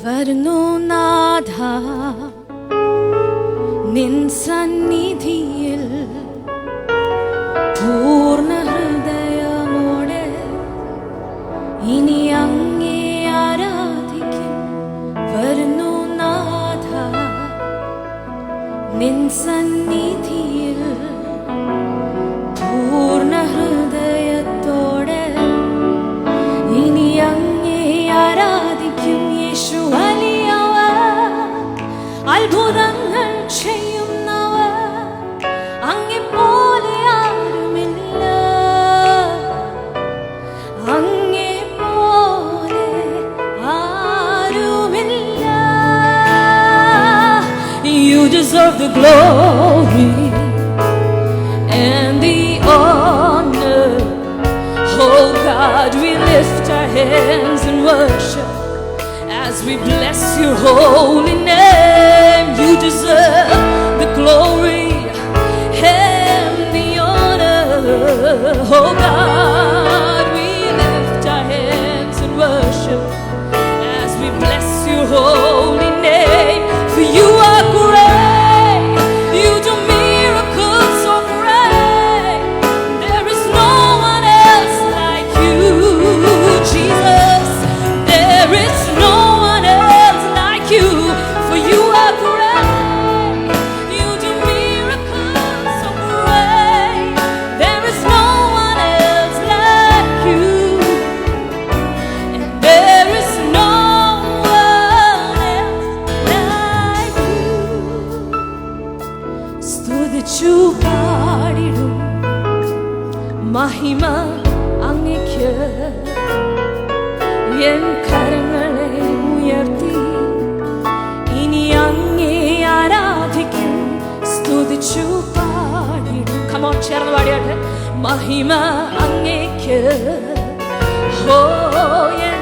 വരുന്നു നാഥ നിൻ സന്നിധിയിൽ പൂർണ്ണ ഹൃദയമോടെ ഇനി അങ്ങേ ആരാധിക്കും. വരുന്നു നാഥ നിൻ സന്നിധിയിൽ പൂർണ്ണ ഹൃദയത്തോടെ ഇനി അങ്ങേ ആരാധിക്കും. യേശു വലിയവൻ, അത്ഭുതങ്ങൾ ചെയ്യുന്നവൻ, അങ്ങേ പോലെ ആരുമില്ല, അങ്ങേ പോലെ ആരുമില്ല. You deserve the glory and the honor. Oh God, we lift our hands in worship as we bless your holy name. You deserve the glory and the honor. Oh God, we lift our hands in worship as we bless your holy name. For you are great, you do miracles so great. There is no one else like you, Jesus. There is no one else like you. For you are great, you do miracles so great. There is no one else like you, and there is no one else like you. സ്തുതിച്ചു പാടിടും മഹിമ അങ്ങേക്ക്. N കരങ്ങളെ ഉയർത്തി ഇനി അങ്ങേ ആരാധിക്കും. സ്തുതിച്ചു പാടിടും. Come on, ചേർന്ന് പാടിയാട്ടെ. മഹിമ അങ്ങേക്ക്. Oh yeah.